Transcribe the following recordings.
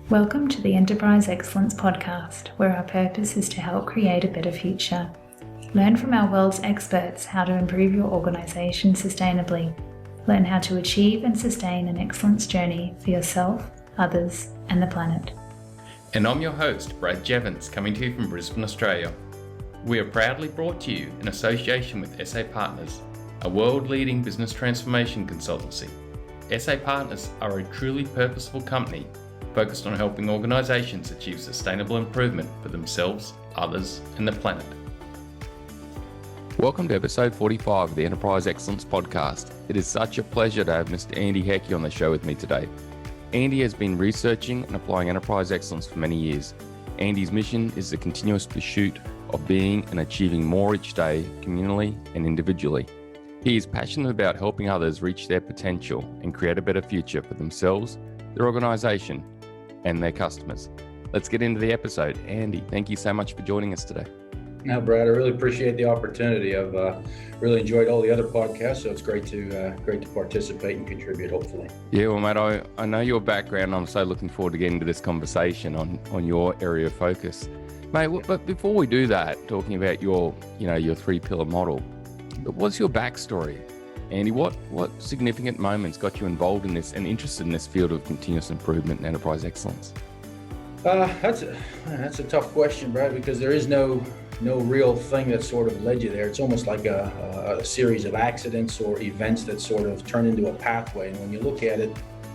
Welcome to the Enterprise Excellence Podcast, where our purpose is to help create a better future. Learn from our world's experts how to improve your organisation sustainably. Learn how to achieve and sustain an excellence journey for yourself, others, and the planet. And I'm your host, Brad Jevons, coming to you from Brisbane, Australia. We are proudly brought to you in association with SA Partners, a world-leading business transformation consultancy. SA Partners are a truly purposeful company focused on helping organisations achieve sustainable improvement for themselves, others, and the planet. Welcome to episode 45 of the Enterprise Excellence Podcast. It is such a pleasure to have Mr Andy Hecke on the show with me today. Andy has been researching and applying enterprise excellence for many years. Andy's mission is the continuous pursuit of being and achieving more each day, communally and individually. He is passionate about helping others reach their potential and create a better future for themselves, their organisation, and their customers. Let's get into the episode. Andy, thank you so much for joining us today. Now, Brad, I really appreciate the opportunity. I've really enjoyed all the other podcasts, so it's great to participate and contribute, hopefully. Yeah, well, mate, I know your background. I'm so looking forward to getting to this conversation on your area of focus. Mate, but before we do that, talking about your three-pillar model, what's your backstory? Andy, what significant moments got you involved in this and interested in this field of continuous improvement and enterprise excellence? That's a tough question, Brad, because there is no real thing that sort of led you there. It's almost like a series of accidents or events that sort of turn into a pathway. And when you look at it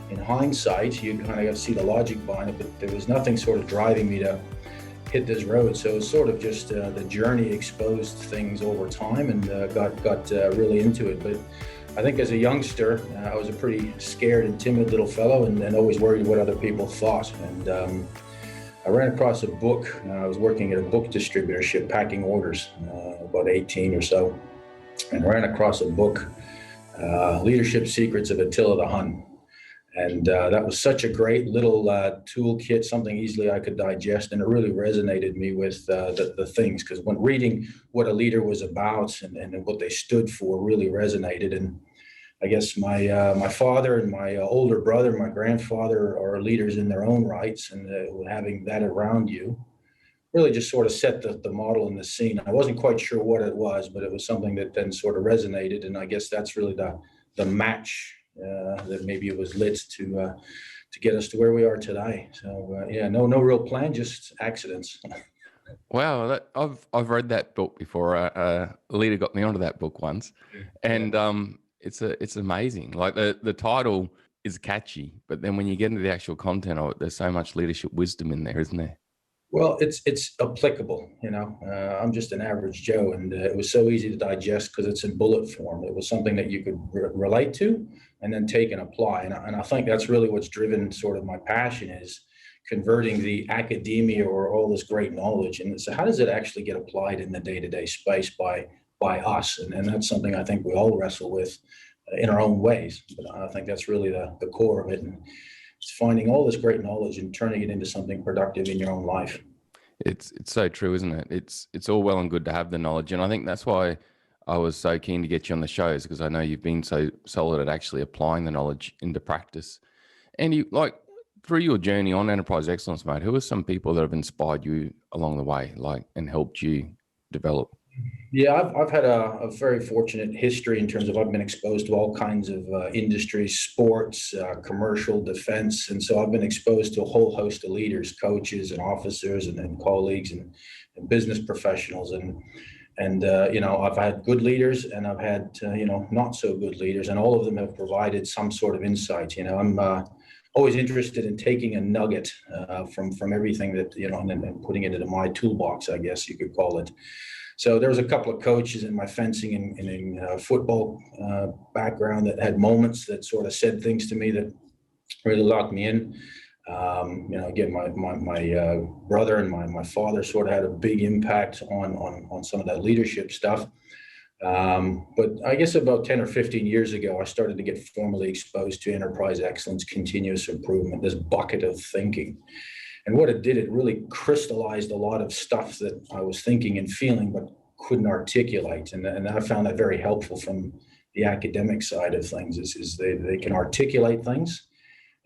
in hindsight, you kind of see the logic behind it, but there was nothing sort of driving me to hit this road. So it's sort of just the journey exposed things over time and got really into it. But I think as a youngster, I was a pretty scared and timid little fellow and always worried what other people thought. And I ran across a book. I was working at a book distributorship, packing orders, about 18 or so, and ran across a book, Leadership Secrets of Attila the Hun. And that was such a great little toolkit, something easily I could digest, and it really resonated me with the things, because when reading what a leader was about and what they stood for really resonated. And I guess my father and my older brother, my grandfather are leaders in their own rights, and having that around you really just sort of set the model and the scene. I wasn't quite sure what it was, but it was something that then sort of resonated, and I guess that's really the match that maybe it was lit to get us to where we are today. So no real plan, just accidents. Wow, I've read that book before. A leader got me onto that book once, and it's amazing. Like the title is catchy, but then when you get into the actual content of it, there's so much leadership wisdom in there, isn't there? Well, it's applicable, I'm just an average Joe, and it was so easy to digest because it's in bullet form. It was something that you could relate to and then take and apply. And I think that's really what's driven sort of my passion, is converting the academia or all this great knowledge. And so how does it actually get applied in the day-to-day space by us? And that's something I think we all wrestle with in our own ways. But I think that's really the core of it. And it's finding all this great knowledge and turning it into something productive in your own life. It's so true, isn't it? It's all well and good to have the knowledge, and I think that's why I was so keen to get you on the shows, because I know you've been so solid at actually applying the knowledge into practice. And you, like, through your journey on enterprise excellence, mate, who are some people that have inspired you along the way, and helped you develop? Yeah, I've had a very fortunate history in terms of I've been exposed to all kinds of industries, sports, commercial, defense. And so I've been exposed to a whole host of leaders, coaches and officers and colleagues and business professionals. And I've had good leaders and I've had, not so good leaders, and all of them have provided some sort of insight. I'm always interested in taking a nugget from everything that, and putting it into my toolbox, I guess you could call it. So there was a couple of coaches in my fencing and football background that had moments that sort of said things to me that really locked me in. Again, my brother and my father sort of had a big impact on some of that leadership stuff. But I guess about 10 or 15 years ago, I started to get formally exposed to enterprise excellence, continuous improvement, this bucket of thinking. And what it did, it really crystallized a lot of stuff that I was thinking and feeling, but couldn't articulate. And I found that very helpful from the academic side of things, is they can articulate things.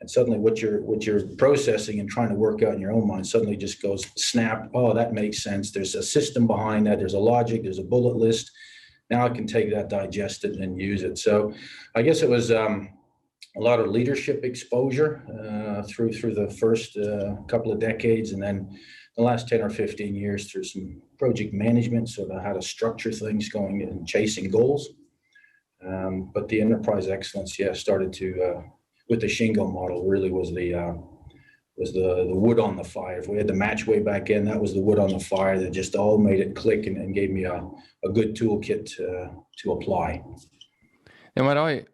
And suddenly what you're processing and trying to work out in your own mind suddenly just goes snap. Oh, that makes sense. There's a system behind that. There's a logic. There's a bullet list. Now I can take that, digest it, and use it. So I guess it was a lot of leadership exposure through the first couple of decades, and then the last 10 or 15 years through some project management, sort of how to structure things going and chasing goals. But the enterprise excellence, started to with the Shingo model really was the wood on the fire. If we had the match way back in, that was the wood on the fire that just all made it click and gave me a good toolkit to apply. Now, mate,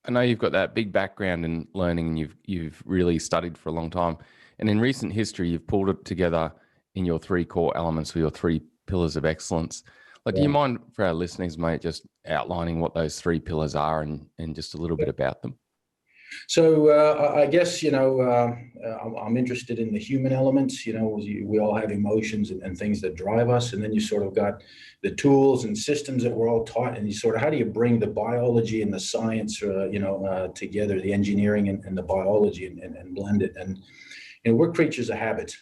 I know you've got that big background in learning, and you've really studied for a long time. And in recent history, you've pulled it together in your three core elements or your three pillars of excellence. Like, do you mind, for our listeners, mate, just outlining what those three pillars are and just a little bit about them? So I guess, I'm interested in the human elements. We all have emotions and things that drive us. And then you sort of got the tools and systems that we're all taught. And you sort of, how do you bring the biology and the science, together, the engineering and the biology and blend it? And, we're creatures of habit.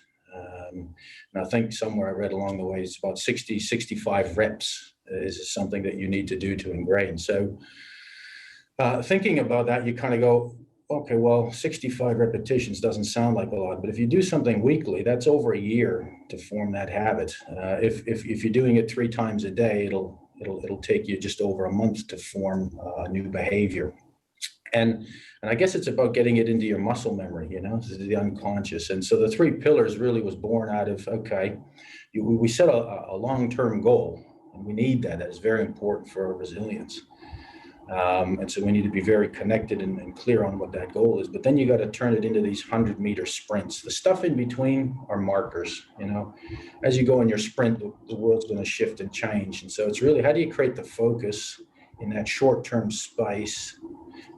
And I think somewhere I read along the way, it's about 65 reps is something that you need to do to ingrain. So thinking about that, you kind of go, okay, well, 65 repetitions doesn't sound like a lot, but if you do something weekly, that's over a year to form that habit. If you're doing it 3 times a day, it'll take you just over a month to form a new behavior. And I guess it's about getting it into your muscle memory, the unconscious. And so the 3 pillars really was born out of, okay, we set a long-term goal, and we need that. That is very important for our resilience. And so we need to be very connected and clear on what that goal is. But then you got to turn it into these 100-meter sprints. The stuff in between are markers. As you go in your sprint, the world's going to shift and change. And so it's really, how do you create the focus in that short-term space?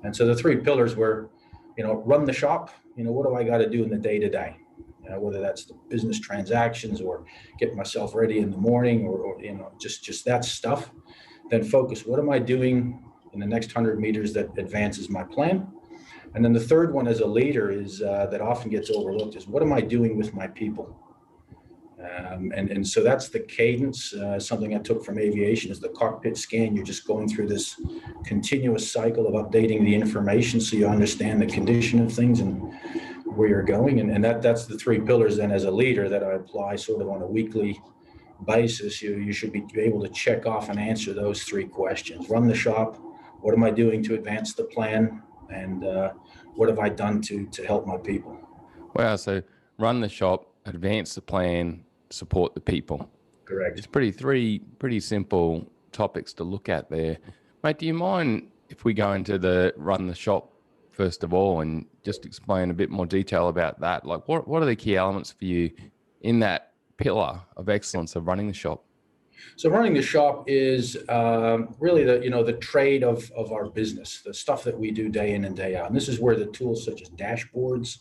And so the 3 pillars were, run the shop. What do I got to do in the day-to-day? Whether that's the business transactions or get myself ready in the morning or just that stuff. Then focus. What am I doing in the next 100 meters that advances my plan? And then the third one as a leader is that often gets overlooked is, what am I doing with my people? And so that's the cadence. Something I took from aviation is the cockpit scan. You're just going through this continuous cycle of updating the information so you understand the condition of things and where you're going. And that's the 3 pillars then as a leader that I apply sort of on a weekly basis. You should be able to check off and answer those 3 questions. Run the shop. What am I doing to advance the plan? And what have I done to help my people? Wow. So run the shop, advance the plan, support the people. Correct. It's three pretty simple topics to look at there. Mate, do you mind if we go into the run the shop first of all and just explain a bit more detail about that? Like, what are the key elements for you in that pillar of excellence of running the shop? So running the shop is really the trade of our business, the stuff that we do day in and day out. And this is where the tools such as dashboards,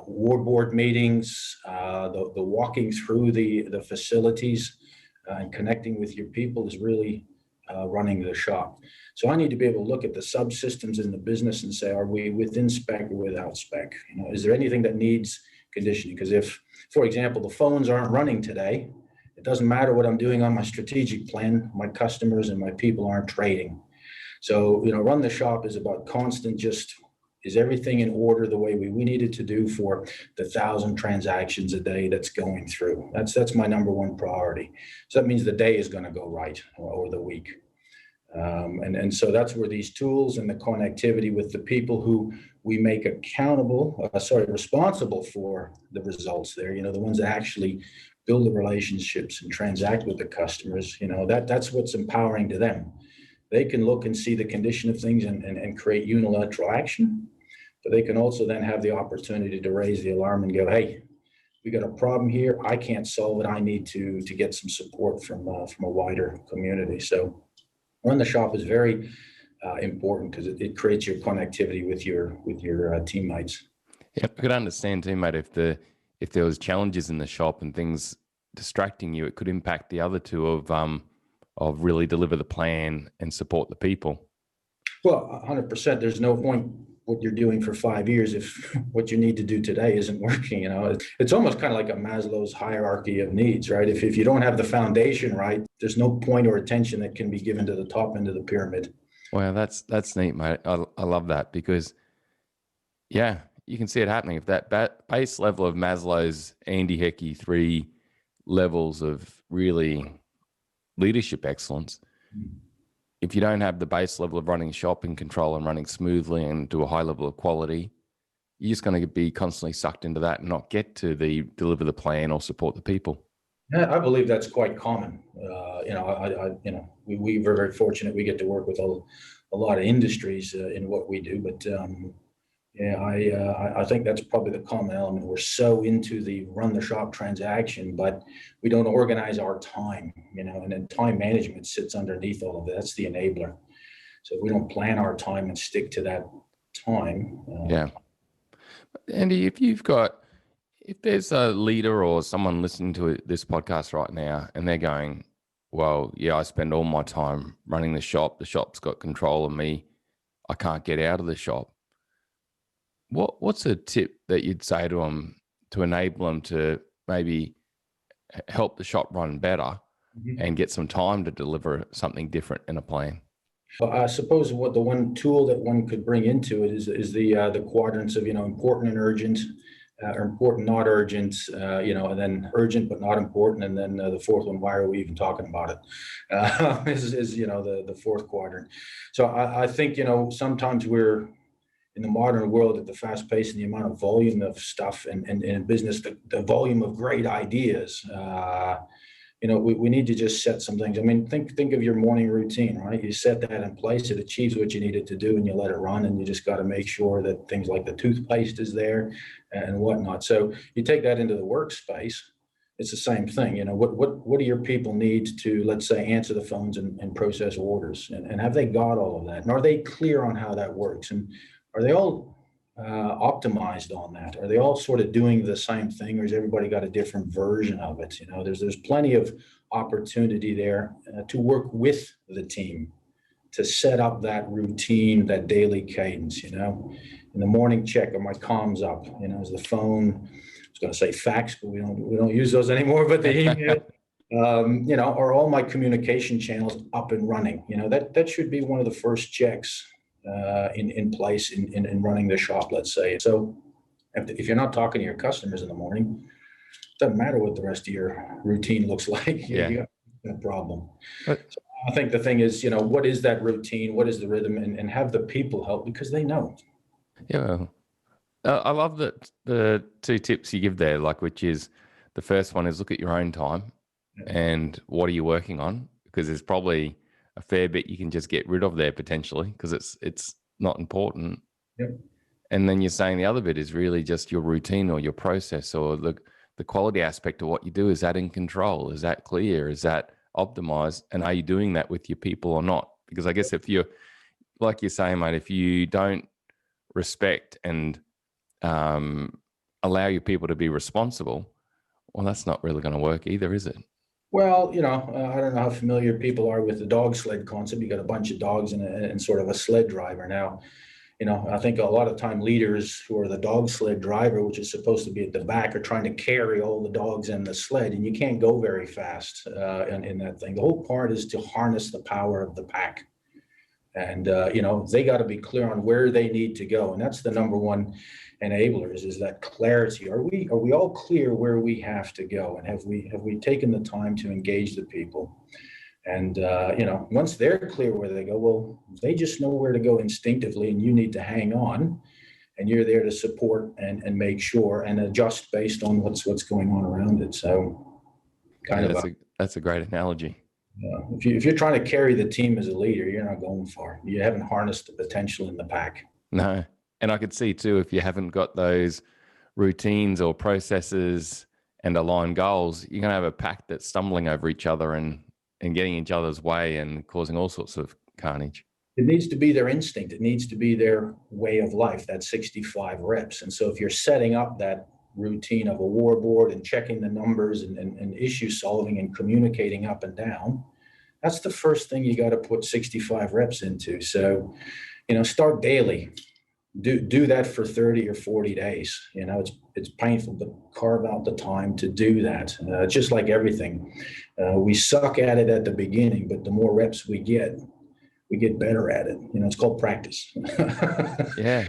board meetings, the walking through the facilities and connecting with your people is really running the shop. So I need to be able to look at the subsystems in the business and say, are we within spec or without spec? Is there anything that needs conditioning? Because if, for example, the phones aren't running today, it doesn't matter what I'm doing on my strategic plan, my customers and my people aren't trading. So, run the shop is about constant, just is everything in order the way we need it to do for the 1,000 transactions a day that's going through. That's my number one priority. So that means the day is going to go right or the week. And so that's where these tools and the connectivity with the people who we make responsible for the results there, the ones that actually build the relationships and transact with the customers, that's what's empowering to them. They can look and see the condition of things and create unilateral action, but they can also then have the opportunity to raise the alarm and go, hey, we got a problem here. I can't solve it. I need to get some support from a wider community. So run the shop is very important because it creates your connectivity with your teammates. Yeah, I could understand too, mate, if there was challenges in the shop and things distracting you, it could impact the other two of really deliver the plan and support the people. Well, 100%. There's no point what you're doing for 5 years if what you need to do today isn't working. It's almost kind of like a Maslow's hierarchy of needs, right? If you don't have the foundation right, there's no point or attention that can be given to the top end of the pyramid. Well, that's neat, mate. I love that because, yeah, you can see it happening. If that base level of Maslow's Andy Hecke 3 levels of really leadership excellence, if you don't have the base level of running shop in control and running smoothly and to a high level of quality, you're just going to be constantly sucked into that and not get to deliver the plan or support the people. Yeah, I believe that's quite common. We're very fortunate. We get to work with a lot of industries in what we do, but I think that's probably the common element. We're so into the run the shop transaction, but we don't organize our time, and then time management sits underneath all of that. That's the enabler. So if we don't plan our time and stick to that time. Yeah. Andy, if there's a leader or someone listening to this podcast right now and they're going, well, yeah, I spend all my time running the shop's got control of me, I can't get out of the shop. What's a tip that you'd say to them to enable them to maybe help the shop run better and get some time to deliver something different in a plan? Well, I suppose the one tool that one could bring into it is the quadrants of important and urgent, or important not urgent, and then urgent but not important, and then the fourth one, why are we even talking about it? Is the fourth quadrant. So I think sometimes we're in the modern world at the fast pace and the amount of volume of stuff and in business, the volume of great ideas. We need to just set some things. I mean, think of your morning routine, right? You set that in place, it achieves what you need it to do, and you let it run, and you just got to make sure that things like the toothpaste is there and whatnot. So you take that into the workspace, it's the same thing. What do your people need to, let's say, answer the phones and process orders? And have they got all of that? And are they clear on how that works? And are they all optimized on that? Are they all sort of doing the same thing, or has everybody got a different version of it? There's plenty of opportunity there to work with the team to set up that routine, that daily cadence. In the morning, check, are my comms up? Is the phone? I was going to say fax, but we don't use those anymore. But the email, are all my communication channels up and running? That should be one of the first checks in place in running the shop, let's say. So if you're not talking to your customers in the morning, it doesn't matter what the rest of your routine looks like. You got a problem. So I think the thing is, what is that routine? What is the rhythm? And have the people help, because they know. Yeah. I love that the two tips you give there, which is the first one is look at your own time and what are you working on? Because there's probably a fair bit you can just get rid of there potentially because it's not important. Yep. And then you're saying the other bit is really just your routine or your process or the quality aspect of what you do. Is that in control? Is that clear? Is that optimized? And are you doing that with your people or not? Because I guess if you're, like you're saying, mate, if you don't respect and allow your people to be responsible, well, that's not really going to work either, is it? Well, I don't know how familiar people are with the dog sled concept. You got a bunch of dogs and sort of a sled driver. Now, I think a lot of time leaders who are the dog sled driver, which is supposed to be at the back, are trying to carry all the dogs in the sled, and you can't go very fast in that thing. The whole part is to harness the power of the pack. And, they got to be clear on where they need to go. And that's the number one enabler is that clarity. Are we all clear where we have to go? And have we taken the time to engage the people? And, once they're clear where they go, well, they just know where to go instinctively, and you need to hang on, and you're there to support and make sure and adjust based on what's going on around it. So that's a great analogy. If you're trying to carry the team as a leader, you're not going far. You haven't harnessed the potential in the pack. No. And I could see too, if you haven't got those routines or processes and aligned goals, you're going to have a pack that's stumbling over each other and getting each other's way and causing all sorts of carnage. It needs to be their instinct. It needs to be their way of life, that 65 reps. And so if you're setting up that routine of a war board and checking the numbers and issue solving and communicating up and down, that's the first thing you got to put 65 reps into. So, start daily. do that for 30 or 40 days. It's painful, but carve out the time to do that. Just like everything, we suck at it at the beginning, but the more reps we get better at it. It's called practice. Yeah.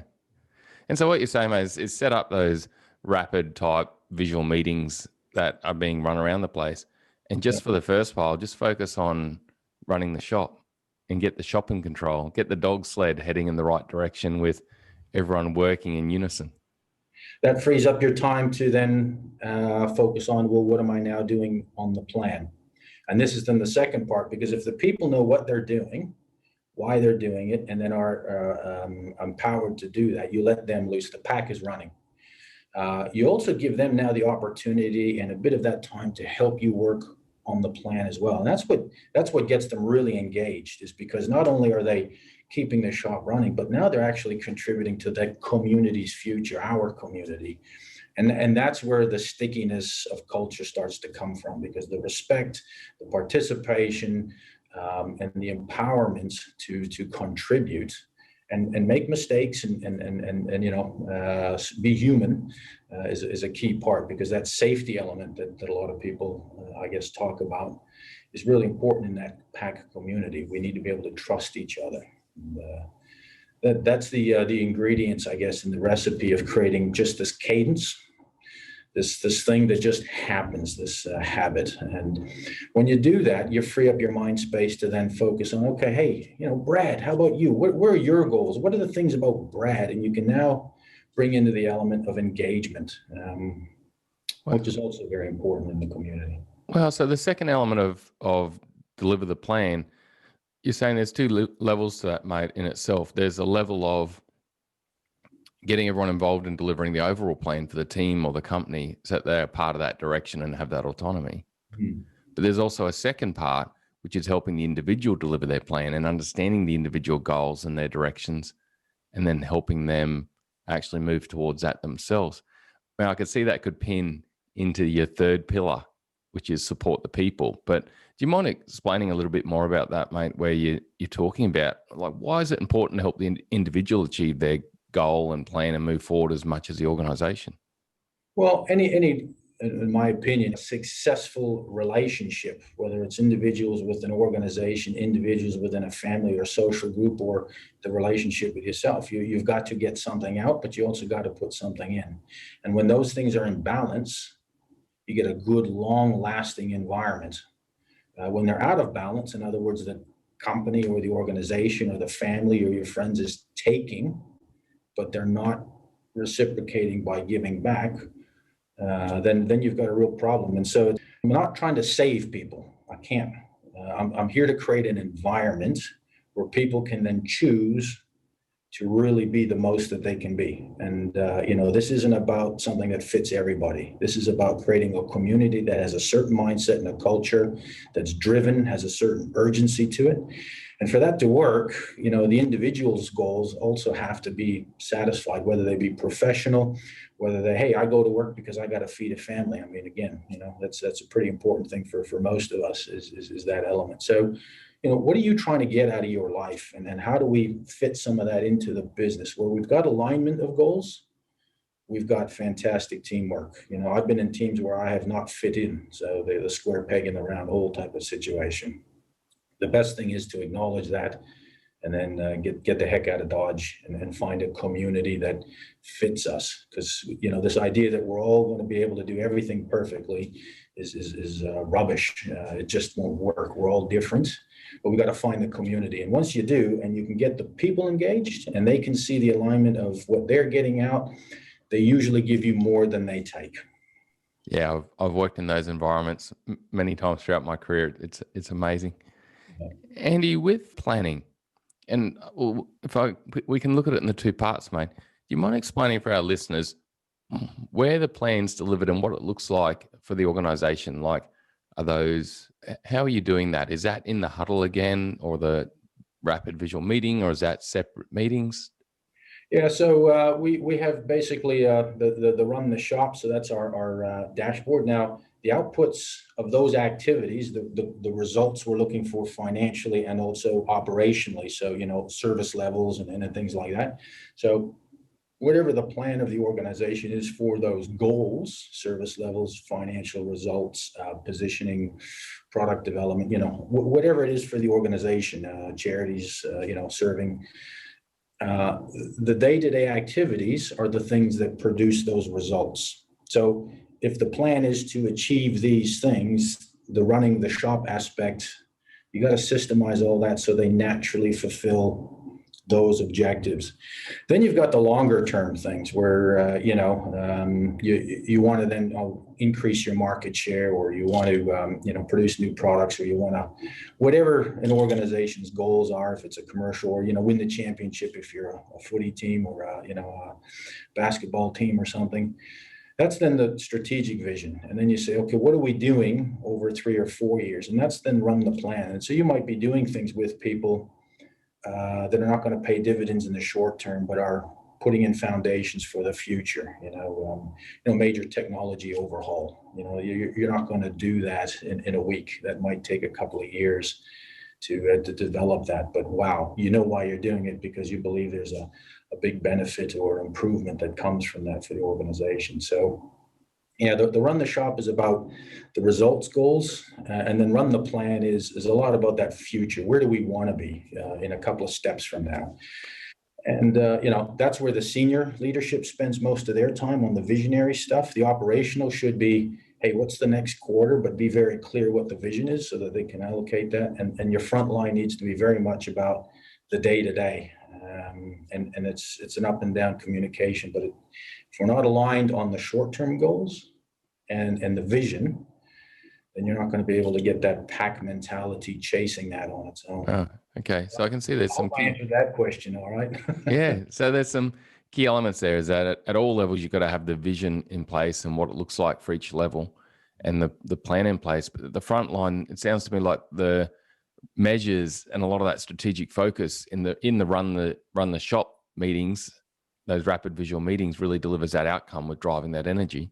And so what you're saying, mate, is set up those rapid type visual meetings that are being run around the place. And just for the first while, just focus on running the shop and get the shop in control, get the dog sled heading in the right direction with everyone working in unison. That frees up your time to then focus on, well, what am I now doing on the plan? And this is then the second part, because if the people know what they're doing, why they're doing it, and then are empowered to do that, you let them loose. The pack is running. You also give them now the opportunity and a bit of that time to help you work on the plan as well. And that's what gets them really engaged, is because not only are they keeping the shop running, but now they're actually contributing to that community's future, our community. And that's where the stickiness of culture starts to come from, because the respect, the participation, and the empowerment to contribute and make mistakes and be human is a key part, because that safety element that a lot of people I guess talk about is really important in that pack community. We need to be able to trust each other. And, that's the ingredients, I guess, in the recipe of creating just this cadence, this thing that just happens, this habit. And when you do that, you free up your mind space to then focus on, okay, hey, Brad, how about you? What are your goals? What are the things about Brad? And you can now bring into the element of engagement, which is also very important in the community. Well, so the second element of deliver the plan, you're saying there's two levels to that, mate, in itself. There's a level of getting everyone involved in delivering the overall plan for the team or the company so that they're part of that direction and have that autonomy. Mm. But there's also a second part, which is helping the individual deliver their plan and understanding the individual goals and their directions, and then helping them actually move towards that themselves. Now, I could see that could pin into your third pillar, which is support the people. But do you mind explaining a little bit more about that, mate, where you're talking about, like, why is it important to help the individual achieve their goal and plan and move forward as much as the organization? Well, any, in my opinion, a successful relationship, whether it's individuals with an organization, individuals within a family or social group, or the relationship with yourself, you've got to get something out, but you also got to put something in. And when those things are in balance, you get a good, long-lasting environment. When they're out of balance, in other words, the company or the organization or the family or your friends is taking, but they're not reciprocating by giving back, then you've got a real problem. And so I'm not trying to save people. I can't. I'm here to create an environment where people can then choose to really be the most that they can be. And, this isn't about something that fits everybody. This is about creating a community that has a certain mindset and a culture that's driven, has a certain urgency to it. And for that to work, the individual's goals also have to be satisfied, whether they be professional, whether I go to work because I got to feed a family. I mean, again, that's a pretty important thing for most of us is that element. So, what are you trying to get out of your life? And then how do we fit some of that into the business where we've got alignment of goals? We've got fantastic teamwork. I've been in teams where I have not fit in. So they're the square peg in the round hole type of situation. The best thing is to acknowledge that and then get the heck out of Dodge and find a community that fits us. Because, this idea that we're all going to be able to do everything perfectly is rubbish. It just won't work. We're all different, but we got to find the community. And once you do, and you can get the people engaged and they can see the alignment of what they're getting out, they usually give you more than they take. Yeah, I've worked in those environments many times throughout my career. It's amazing. Yeah. Andy, with planning, and we can look at it in the two parts, mate. Do you mind explaining for our listeners where the plan's delivered and what it looks like for the organization? Like, how are you doing that? Is that in the huddle again, or the rapid visual meeting, or is that separate meetings? Yeah, so we have basically the run the shop. So that's our dashboard. Now, the outputs of those activities, the results we're looking for financially and also operationally. So, service levels and things like that. So whatever the plan of the organization is for those goals, service levels, financial results, positioning, product development, whatever it is for the organization, charities, serving. The day-to-day activities are the things that produce those results. So if the plan is to achieve these things, the running the shop aspect, you got to systemize all that so they naturally fulfill those objectives. Then you've got the longer term things where you want to then increase your market share, or you want to produce new products, or you want to whatever an organization's goals are, if it's a commercial, or win the championship if you're a footy team, or a basketball team or something. That's then the strategic vision. And then you say, okay, what are we doing over 3 or 4 years? And that's then run the plan. And so you might be doing things with people that are not going to pay dividends in the short term, but are putting in foundations for the future. Major technology overhaul. You're not going to do that in a week. That might take a couple of years to develop that. But wow, why you're doing it, because you believe there's a big benefit or improvement that comes from that for the organization. So the run the shop is about the results goals, and then run the plan is a lot about that future. Where do we want to be in a couple of steps from now? And that's where the senior leadership spends most of their time, on the visionary stuff. The operational should be, hey, what's the next quarter, but be very clear what the vision is so that they can allocate that. And your front line needs to be very much about the day-to-day. And it's an up and down communication, but if we're not aligned on the short-term goals and the vision, then you're not going to be able to get that pack mentality chasing that on its own. Oh, okay. So I can see there's some I answered that question, all right? Yeah. So there's some key elements there, is that at all levels, you've got to have the vision in place and what it looks like for each level, and the plan in place. But the front line, it sounds to me like the measures and a lot of that strategic focus in the run the shop meetings, those rapid visual meetings, really delivers that outcome with driving that energy.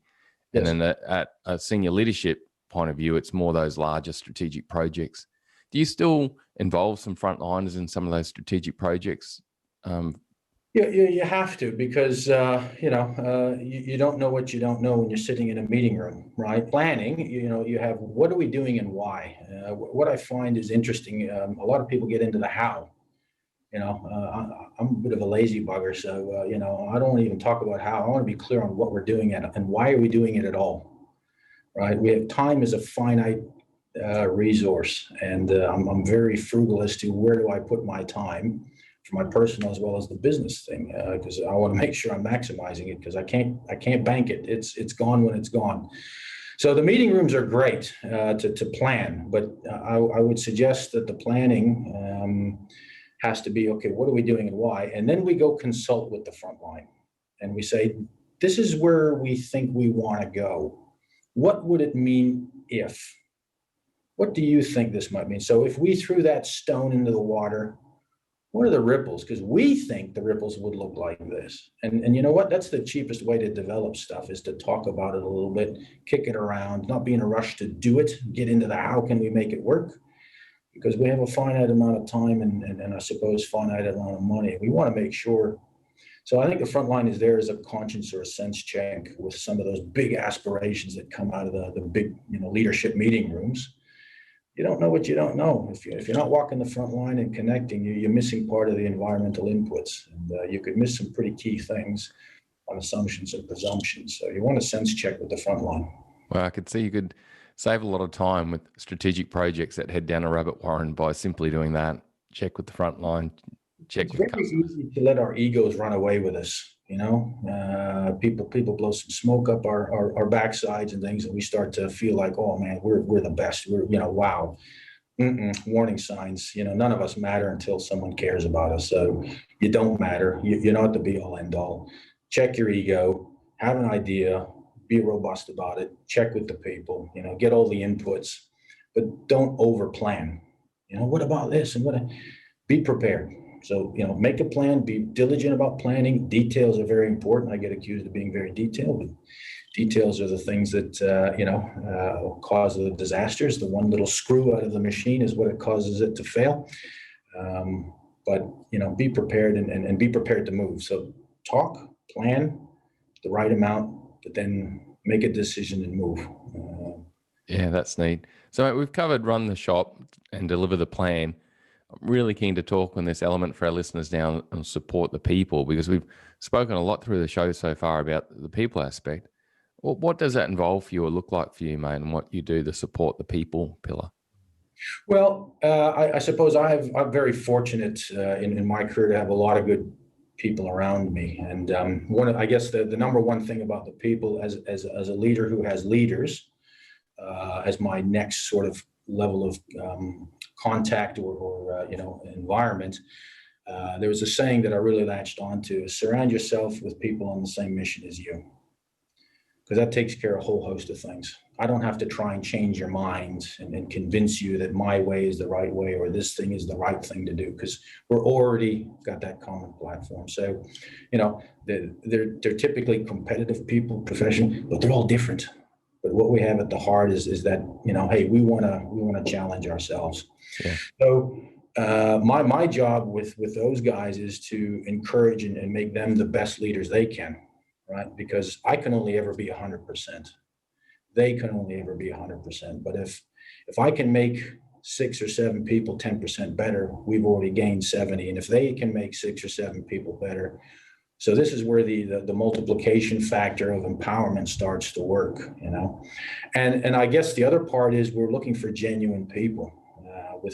Yes. And then at a senior leadership point of view, it's more those larger strategic projects. Do you still involve some frontliners in some of those strategic projects? You have to, because you don't know what you don't know when you're sitting in a meeting room, right? Planning, you have, what are we doing and why? What I find is interesting. A lot of people get into the how. I'm a bit of a lazy bugger, so I don't want to even talk about how. I want to be clear on what we're doing and why are we doing it at all, right? We have time as a finite resource, and I'm very frugal as to where do I put my time, for my personal as well as the business thing, because I want to make sure I'm maximizing it, because I can't bank it. It's gone when it's gone. So the meeting rooms are great to plan, but I would suggest that the planning has to be, okay, what are we doing and why? And then we go consult with the front line, and we say, this is where we think we want to go. What would it mean if? What do you think this might mean? So if we threw that stone into the water, what are the ripples? Because we think the ripples would look like this. And you know what? That's the cheapest way to develop stuff, is to talk about it a little bit, kick it around, not be in a rush to do it, get into the how can we make it work? Because we have a finite amount of time and I suppose finite amount of money. We want to make sure. So I think the front line is there as a conscience or a sense check with some of those big aspirations that come out of the big leadership meeting rooms. You don't know what you don't know. If you're not walking the front line and connecting, you're missing part of the environmental inputs, and you could miss some pretty key things on assumptions and presumptions. So you want to sense check with the front line. Well, I could see you could save a lot of time with strategic projects that head down a rabbit warren by simply doing that. Check with the front line, check with customers. It's very easy to let our egos run away with us. People blow some smoke up our backsides and things, and we start to feel like, oh man, we're the best. We're wow. Warning signs. None of us matter until someone cares about us. So you don't matter. You're not the be all end all. Check your ego. Have an idea. Be robust about it. Check with the people. Get all the inputs, but don't over plan. What about this and what? Be prepared. So, make a plan, be diligent about planning. Details are very important. I get accused of being very detailed, but details are the things that, cause the disasters. The one little screw out of the machine is what it causes it to fail. But be prepared and be prepared to move. So talk, plan the right amount, but then make a decision and move. Yeah, that's neat. So mate, we've covered run the shop and deliver the plan. I'm really keen to talk on this element for our listeners now and support the people, because we've spoken a lot through the show so far about the people aspect. Well, what does that involve for you or look like for you, mate, and what you do to support the people pillar? Well, I suppose I'm very fortunate in my career to have a lot of good people around me. And I guess the number one thing about the people as a leader who has leaders as my next sort of level of contact or environment, there was a saying that I really latched onto: surround yourself with people on the same mission as you, because that takes care of a whole host of things. I don't have to try and change your mind and convince you that my way is the right way or this thing is the right thing to do, because we're already got that common platform. So, they're typically competitive people, professional, but they're all different. But what we have at the heart is that, hey, we want to challenge ourselves. Yeah. So my job with those guys is to encourage and make them the best leaders they can, right? Because I can only ever be 100%. They can only ever be 100%. But if I can make 6 or 7 people 10% better, we've already gained 70. And if they can make 6 or 7 people better, so this is where the multiplication factor of empowerment starts to work, And I guess the other part is we're looking for genuine people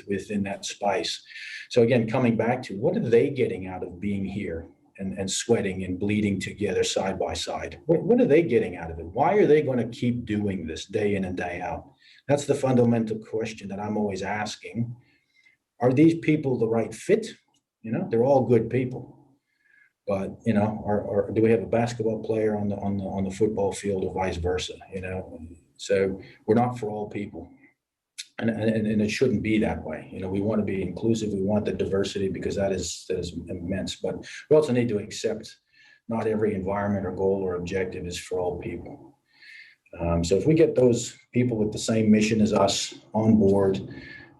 within that spice. So again, coming back to what are they getting out of being here and sweating and bleeding together side by side? What are they getting out of it? Why are they going to keep doing this day in and day out? That's the fundamental question that I'm always asking. Are these people the right fit? They're all good people. But do we have a basketball player on the football field or vice versa? So we're not for all people, and it shouldn't be that way. We want to be inclusive. We want the diversity because that is immense. But we also need to accept not every environment or goal or objective is for all people. So if we get those people with the same mission as us on board,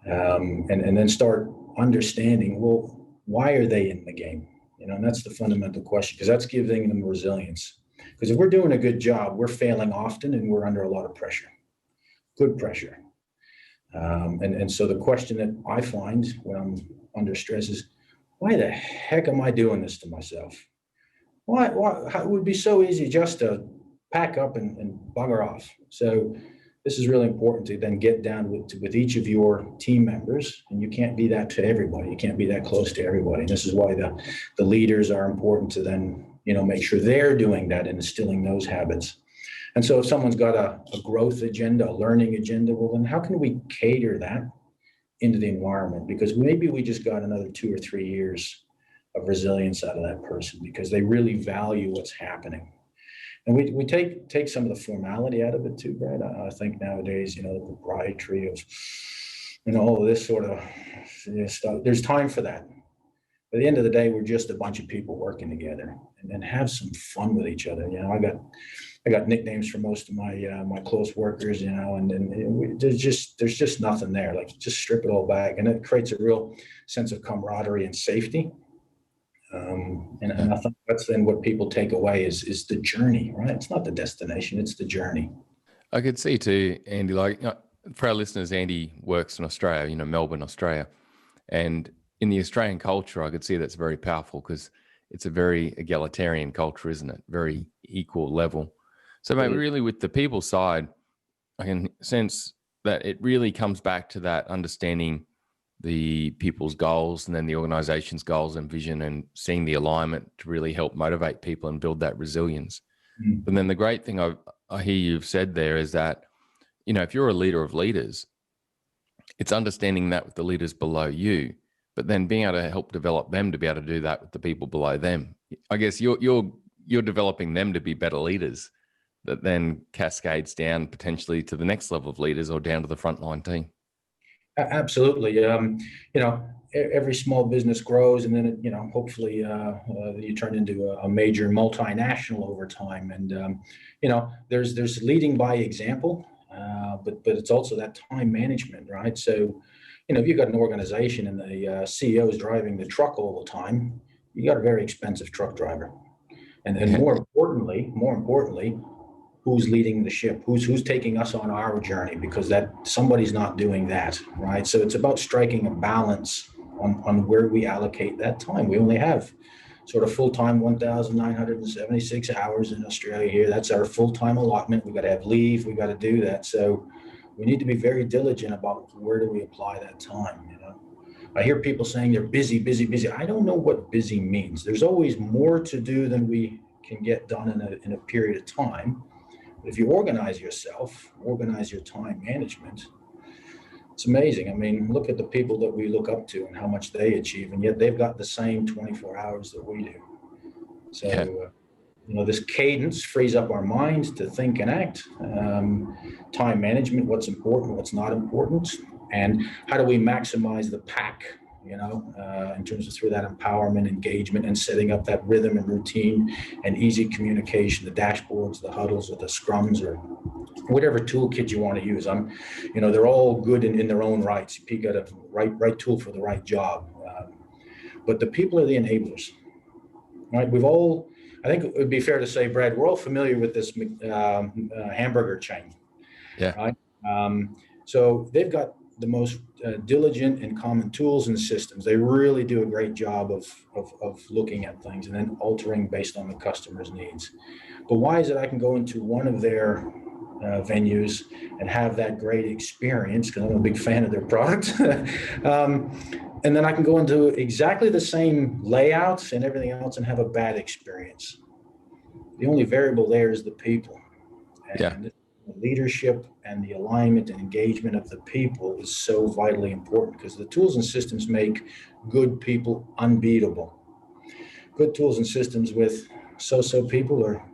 and then start understanding, well, why are they in the game? And that's the fundamental question, because that's giving them resilience. Because if we're doing a good job, we're failing often and we're under a lot of pressure, good pressure. And so the question that I find when I'm under stress is, why the heck am I doing this to myself? Why it would be so easy just to pack up and bugger off. So this is really important to then get down with each of your team members, and you can't be that to everybody. You can't be that close to everybody. And this is why the leaders are important to then, make sure they're doing that and instilling those habits. And so if someone's got a growth agenda, a learning agenda, well, then how can we cater that into the environment? Because maybe we just got another 2 or 3 years of resilience out of that person because they really value what's happening. And we take some of the formality out of it too, Brad. I think nowadays, the proprietary of, all of this sort of stuff, there's time for that. At the end of the day, we're just a bunch of people working together and have some fun with each other. I got nicknames for most of my close workers, there's just nothing there. Like, just strip it all back, and it creates a real sense of camaraderie and safety. And I think that's then what people take away is the journey, right? It's not the destination, it's the journey. I could see too, Andy, for our listeners, Andy works in Australia, Melbourne, Australia. And in the Australian culture, I could see that's very powerful because it's a very egalitarian culture, isn't it? Very equal level. So maybe really with the people side, I can sense that it really comes back to that understanding the people's goals and then the organization's goals and vision, and seeing the alignment to really help motivate people and build that resilience. Mm. But then the great thing I hear you've said there is that, if you're a leader of leaders, it's understanding that with the leaders below you, but then being able to help develop them to be able to do that with the people below them. I guess you're developing them to be better leaders that then cascades down potentially to the next level of leaders or down to the frontline team. Absolutely. Every small business grows, and then hopefully you turn into a major multinational over time. And there's leading by example, but it's also that time management, right? So if you've got an organization and the CEO is driving the truck all the time, you got a very expensive truck driver. And more importantly, who's leading the ship, who's taking us on our journey, because that somebody's not doing that, right? So it's about striking a balance on where we allocate that time. We only have sort of full-time 1,976 hours in Australia here. That's our full-time allotment. We got to have leave. We got to do that. So we need to be very diligent about where do we apply that time, you know? I hear people saying they're busy, busy, busy. I don't know what busy means. There's always more to do than we can get done in a period of time. If you organize yourself, organize your time management, it's amazing. I mean, look at the people that we look up to and how much they achieve, and yet they've got the same 24 hours that we do. So, you know, this cadence frees up our minds to think and act. Time management, what's important, what's not important, and how do we maximize the pack, you know, in terms of through that empowerment, engagement, and setting up that rhythm and routine and easy communication, the dashboards, the huddles, or the scrums, or whatever toolkit you want to use. You know, they're all good in their own rights. You got a right tool for the right job. But the people are the enablers, right? I think it would be fair to say, Brad, we're all familiar with this hamburger chain. Yeah. Right? So they've got the most diligent and common tools and systems. They really do a great job of looking at things and then altering based on the customer's needs. But why is it I can go into one of their venues and have that great experience, because I'm a big fan of their product, and then I can go into exactly the same layouts and everything else and have a bad experience? The only variable there is the people. And the leadership and the alignment and engagement of the people is so vitally important, because the tools and systems make good people unbeatable. Good tools and systems with so-so people are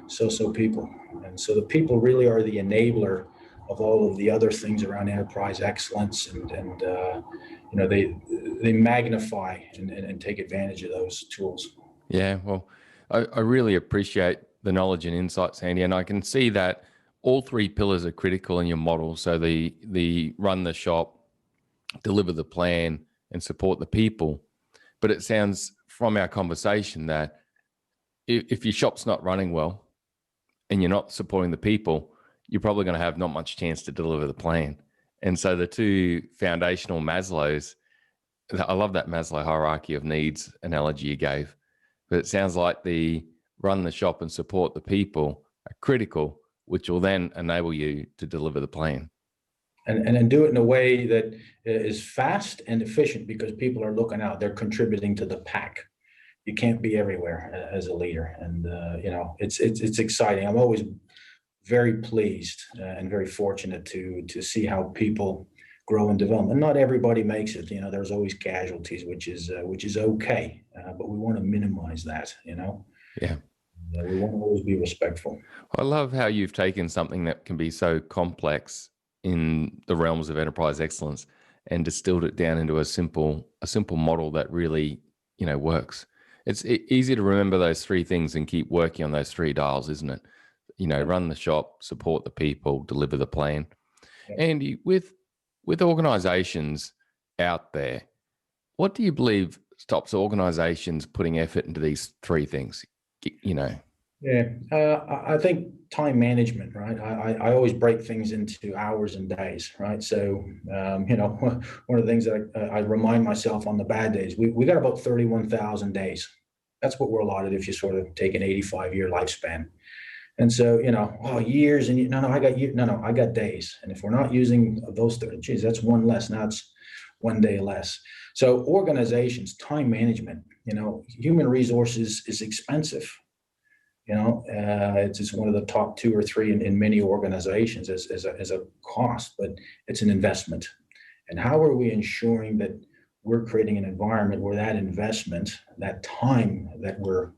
so-so people. And so the people really are the enabler of all of the other things around enterprise excellence, and you know, they magnify and take advantage of those tools. Yeah, well, I really appreciate the knowledge and insights, Andy, and I can see that all three pillars are critical in your model. So the run the shop, deliver the plan, and support the people. But it sounds from our conversation that if your shop's not running well and you're not supporting the people, you're probably going to have not much chance to deliver the plan. And so the two foundational Maslow's, I love that Maslow hierarchy of needs analogy you gave, but it sounds like the run the shop and support the people are critical, which will then enable you to deliver the plan. And then do it in a way that is fast and efficient, because people are looking out, they're contributing to the pack. You can't be everywhere as a leader. And, you know, it's exciting. I'm always very pleased and very fortunate to see how people grow and develop. And not everybody makes it. You know, there's always casualties, which is okay. But we want to minimize that, you know. Yeah. We want to always be respectful. I love how you've taken something that can be so complex in the realms of enterprise excellence and distilled it down into a simple model that really, you know, works. It's easy to remember those three things and keep working on those three dials, isn't it? You know, run the shop, support the people, deliver the plan. Yeah. Andy, with organizations out there, what do you believe stops organizations putting effort into these three things? You know? Yeah, I think time management, right? I always break things into hours and days, right? So, you know, one of the things that I remind myself on the bad days, we got about 31,000 days. That's what we're allotted if you sort of take an 85-year lifespan. And so, you know, years and I got days. And if we're not using those 30, geez, that's one less. Now it's one day less. So organizations, time management, you know, human resources is expensive. You know, it's one of the top 2 or 3 in many organizations as a cost, but it's an investment. And how are we ensuring that we're creating an environment where that investment, that time that we're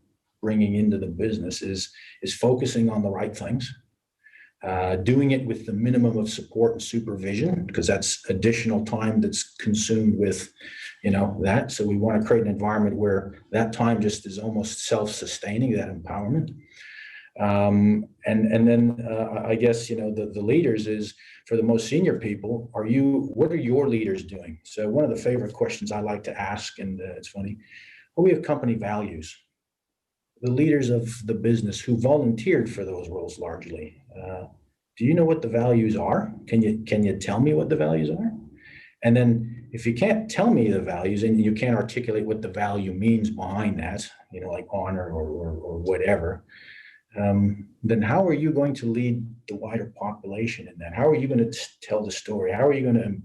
bringing into the business is focusing on the right things, doing it with the minimum of support and supervision, because that's additional time that's consumed with, you know, that. So we want to create an environment where that time just is almost self-sustaining, that empowerment. And then I guess, you know, the leaders is for the most senior people, what are your leaders doing? So one of the favorite questions I like to ask, and it's funny, well, we have company values. the leaders of the business who volunteered for those roles largely, do you know what the values are? Can you tell me what the values are? And then if you can't tell me the values and you can't articulate what the value means behind that, like honor or whatever, then how are you going to lead the wider population in that? How are you going to tell the story? How are you going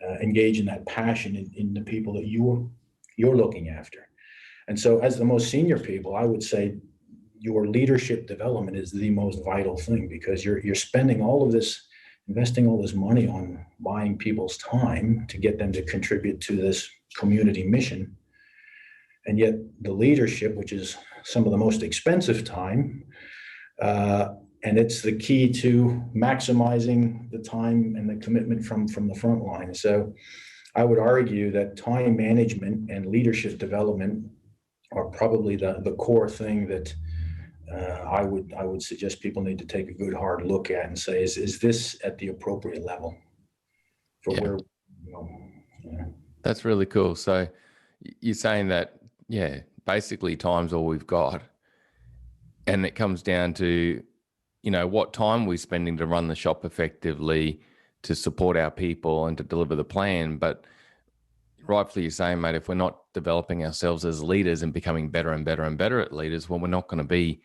to engage in that passion in the people that you're looking after? And so as the most senior people, I would say your leadership development is the most vital thing, because you're spending all of this, investing all this money on buying people's time to get them to contribute to this community mission. And yet the leadership, which is some of the most expensive time, and it's the key to maximizing the time and the commitment from the front line. So I would argue that time management and leadership development are probably the core thing that I would suggest people need to take a good hard look at and say, is this at the appropriate level for where, That's really cool. So you're saying that, basically time's all we've got. And it comes down to, what time we're spending to run the shop effectively, to support our people and to deliver the plan. But rightfully you're saying, mate, if we're not developing ourselves as leaders and becoming better and better and better at leaders, well, we're not going to be,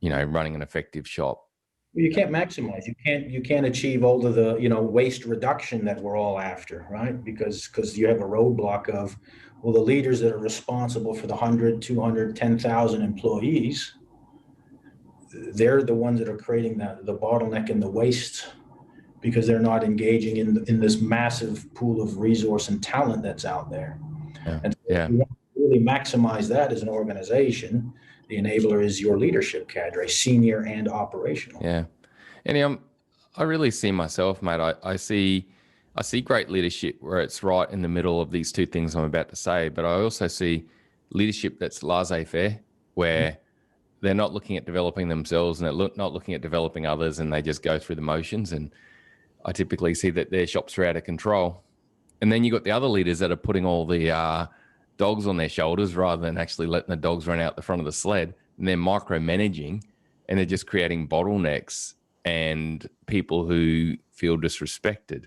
running an effective shop. Well, you can't maximize. You can't achieve all of the waste reduction that we're all after, right? Because you have a roadblock of, well, the leaders that are responsible for the 100, 200, 10,000 employees, they're the ones that are creating the bottleneck and the waste, because they're not engaging in this massive pool of resource and talent that's out there. And so if you want to really maximize that as an organization, the enabler is your leadership cadre, senior and operational. Yeah. And I really see myself, mate. I see great leadership where it's right in the middle of these two things I'm about to say, but I also see leadership that's laissez-faire, where they're not looking at developing themselves and they're not looking at developing others, and they just go through the motions. And I typically see that their shops are out of control. And then you got the other leaders that are putting all the dogs on their shoulders rather than actually letting the dogs run out the front of the sled, and they're micromanaging, and they're just creating bottlenecks and people who feel disrespected.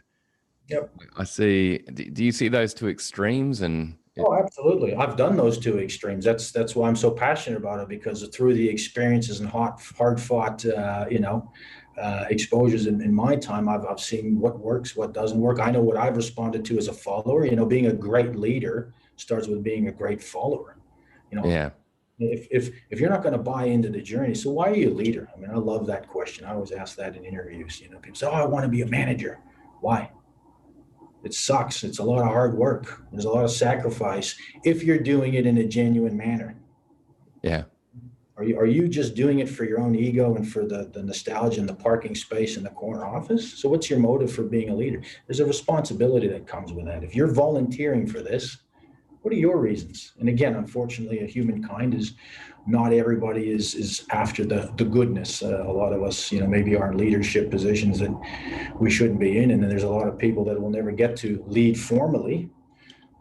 Yep. I see. Do you see those two extremes? And oh, absolutely. I've done those two extremes. That's why I'm so passionate about it, because through the experiences and hard fought, exposures in my time, I've seen what works, what doesn't work. I know what I've responded to as a follower. Being a great leader starts with being a great follower. If you're not going to buy into the journey, so why are you a leader? I mean, I love that question. I always ask that in interviews. People say, "Oh, I want to be a manager." Why? It sucks. It's a lot of hard work. There's a lot of sacrifice if you're doing it in a genuine manner. Yeah. Are you just doing it for your own ego and for the nostalgia and the parking space in the corner office? So what's your motive for being a leader? There's a responsibility that comes with that. If you're volunteering for this, what are your reasons? And again, unfortunately, humankind is not everybody is after the goodness. A lot of us, maybe are in leadership positions that we shouldn't be in. And then there's a lot of people that will never get to lead formally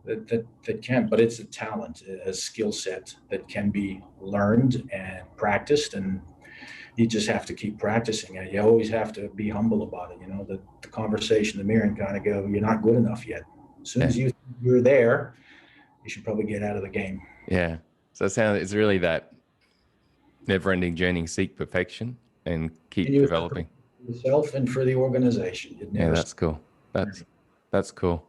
that can, but it's a talent, a skill set that can be learned and practiced, and you just have to keep practicing it. You always have to be humble about it. The conversation, the mirror, and kind of go, you're not good enough yet. As soon as you're there, you should probably get out of the game. Yeah. So it's really that never-ending journey, seek perfection and keep developing. For yourself and for the organization. That's cool. That's cool.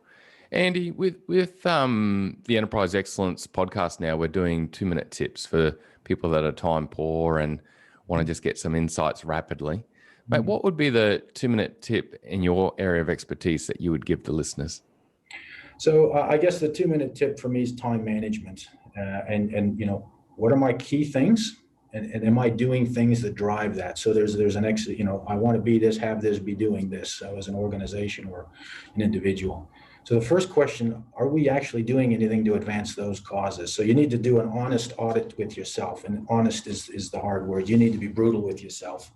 Andy, with the Enterprise Excellence podcast now, we're doing 2-minute tips for people that are time poor and want to just get some insights rapidly. Mate, what would be the 2-minute tip in your area of expertise that you would give the listeners? So I guess the 2-minute tip for me is time management. And what are my key things? And am I doing things that drive that? So there's an exit, I want to be this, have this, be doing this. So as an organization or an individual. So the first question, are we actually doing anything to advance those causes? So you need to do an honest audit with yourself. And honest is the hard word. You need to be brutal with yourself.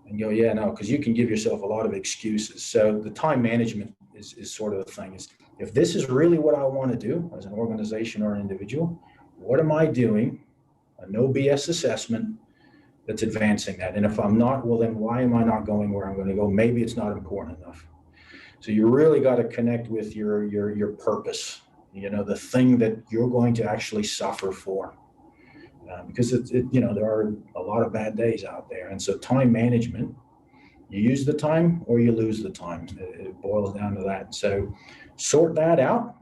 And go, because you can give yourself a lot of excuses. So the time management is sort of the thing. Is if this is really what I want to do as an organization or an individual, what am I doing a no BS assessment that's advancing that. And if I'm not, well, then why am I not going where I'm going to go? Maybe it's not important enough. So you really got to connect with your purpose, the thing that you're going to actually suffer for. Because there are a lot of bad days out there. And so time management, you use the time or you lose the time. It boils down to that. So sort that out.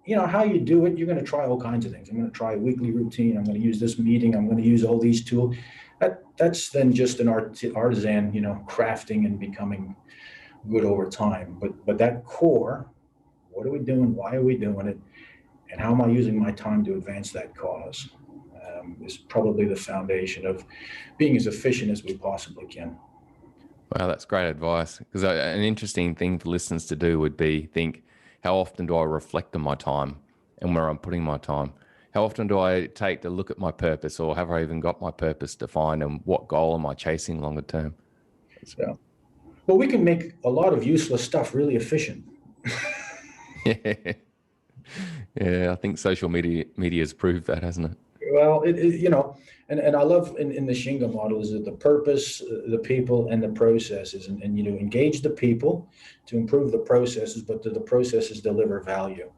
How you do it, you're going to try all kinds of things. I'm going to try a weekly routine. I'm going to use this meeting. I'm going to use all these tools. That's then just an artisan, crafting and becoming good over time. But that core, what are we doing? Why are we doing it? And how am I using my time to advance that cause? Is probably the foundation of being as efficient as we possibly can. Wow, that's great advice. Because an interesting thing for listeners to do would be think, how often do I reflect on my time and where I'm putting my time? How often do I take to look at my purpose, or have I even got my purpose defined, and what goal am I chasing longer term? Yeah. Well, we can make a lot of useless stuff really efficient. Yeah, I think social media has proved that, hasn't it? Well, and I love in the Shinga model is that the purpose, the people, and the processes, and engage the people to improve the processes, but the processes deliver value.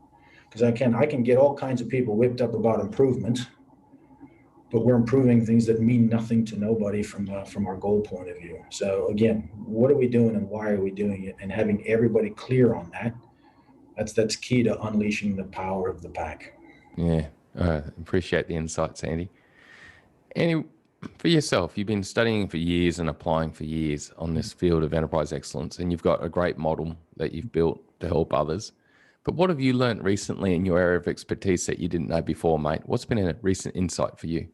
Because I can get all kinds of people whipped up about improvement, but we're improving things that mean nothing to nobody from our goal point of view. So again, what are we doing and why are we doing it? And having everybody clear on that, that's key to unleashing the power of the pack. Yeah, appreciate the insights, Andy. Andy, for yourself, you've been studying for years and applying for years on this field of enterprise excellence, and you've got a great model that you've built to help others. But what have you learned recently in your area of expertise that you didn't know before, mate? What's been a recent insight for you?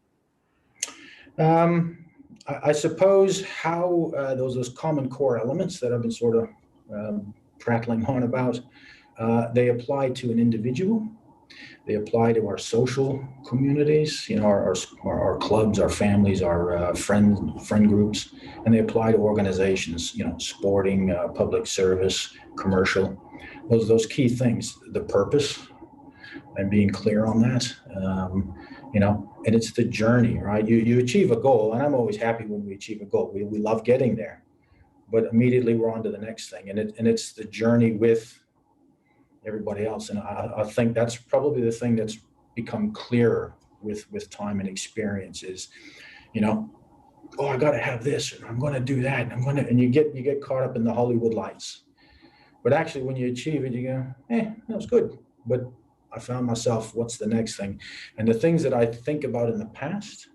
I suppose how those common core elements that I've been sort of prattling on about, they apply to an individual. They apply to our social communities, our clubs, our families, our friend groups, and they apply to organizations, sporting, public service, commercial. Those key things, the purpose, and being clear on that, and it's the journey, right? You achieve a goal, and I'm always happy when we achieve a goal. We love getting there, but immediately we're on to the next thing, and it's the journey with everybody else. And I think that's probably the thing that's become clearer with time and experience is, I got to have this, and I'm going to do that, and you get caught up in the Hollywood lights. But actually, when you achieve it, you go, that was good. But I found myself, what's the next thing? And the things that I think about in the past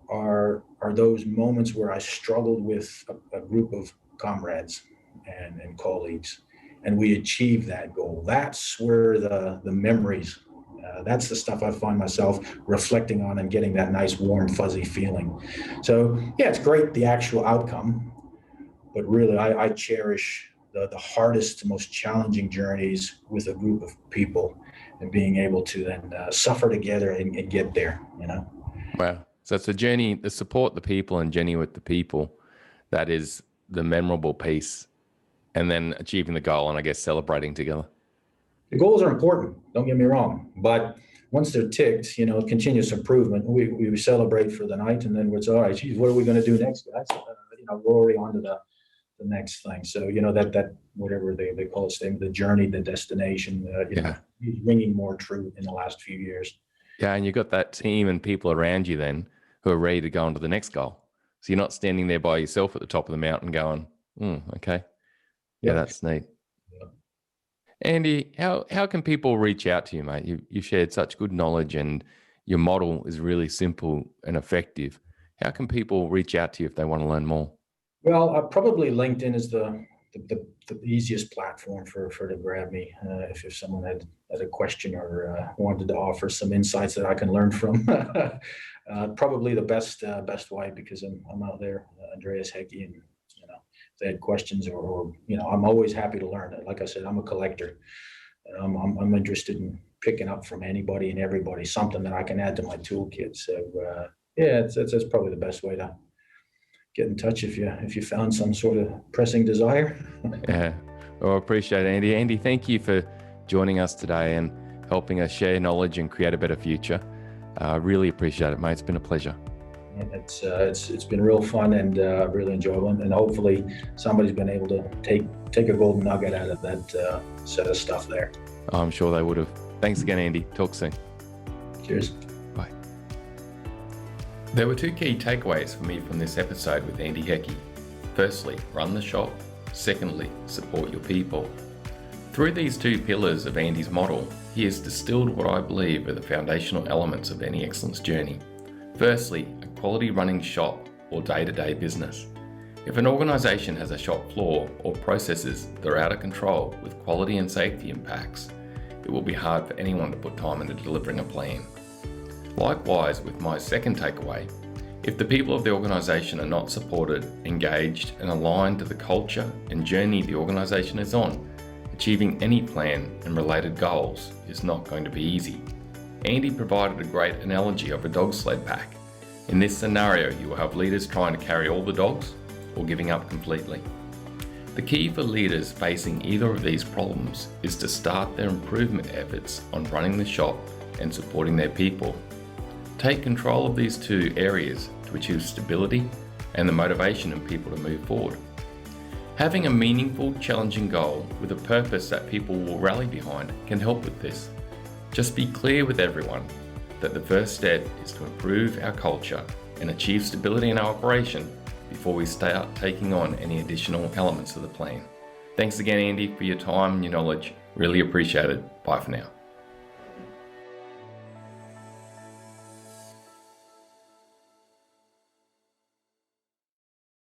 are those moments where I struggled with a group of comrades and colleagues, and we achieved that goal. That's where the memories, that's the stuff I find myself reflecting on and getting that nice, warm, fuzzy feeling. So yeah, it's great, the actual outcome, but really I cherish the hardest, most challenging journeys with a group of people and being able to then suffer together and get there, Wow. So it's a journey to support the people and journey with the people. That is the memorable piece. And then achieving the goal and I guess celebrating together. The goals are important, don't get me wrong. But once they're ticked, continuous improvement, we celebrate for the night, and then it's all right, geez, what are we going to do next, guys? We're already on to the next thing. So, that whatever they call it, the journey, the destination, is ringing more true in the last few years. Yeah, and you've got that team and people around you then who are ready to go on to the next goal. So you're not standing there by yourself at the top of the mountain going, okay. Yeah, that's neat. Yeah. Andy, how can people reach out to you, mate? You've shared such good knowledge and your model is really simple and effective. How can people reach out to you if they want to learn more? Well, probably LinkedIn is the easiest platform for to grab me. If someone had a question or wanted to offer some insights that I can learn from, probably the best way, because I'm out there, Andreas Hecke, and if they had questions or I'm always happy to learn. Like I said, I'm a collector. I'm interested in picking up from anybody and everybody something that I can add to my toolkit. So that's probably the best way to get in touch if you found some sort of pressing desire. Yeah, well, I appreciate it, Andy. Andy, thank you for joining us today and helping us share knowledge and create a better future. Really appreciate it, mate. It's been a pleasure. And it's been real fun and really enjoyable, and hopefully somebody's been able to take a golden nugget out of that set of stuff there. I'm sure they would have. Thanks again, Andy. Talk soon. Cheers. Bye. There were two key takeaways for me from this episode with Andy Hecke. Firstly, run the shop. Secondly, support your people. Through these two pillars of Andy's model, he has distilled what I believe are the foundational elements of any excellence journey. Firstly, a quality running shop or day-to-day business. If an organisation has a shop floor or processes that are out of control with quality and safety impacts, it will be hard for anyone to put time into delivering a plan. Likewise, with my second takeaway, if the people of the organisation are not supported, engaged and aligned to the culture and journey the organisation is on, achieving any plan and related goals is not going to be easy. Andy provided a great analogy of a dog sled pack. In this scenario, you will have leaders trying to carry all the dogs or giving up completely. The key for leaders facing either of these problems is to start their improvement efforts on running the shop and supporting their people. Take control of these two areas to achieve stability and the motivation in people to move forward. Having a meaningful, challenging goal with a purpose that people will rally behind can help with this. Just be clear with everyone that the first step is to improve our culture and achieve stability in our operation before we start taking on any additional elements of the plan. Thanks again, Andy, for your time and your knowledge. Really appreciate it. Bye for now.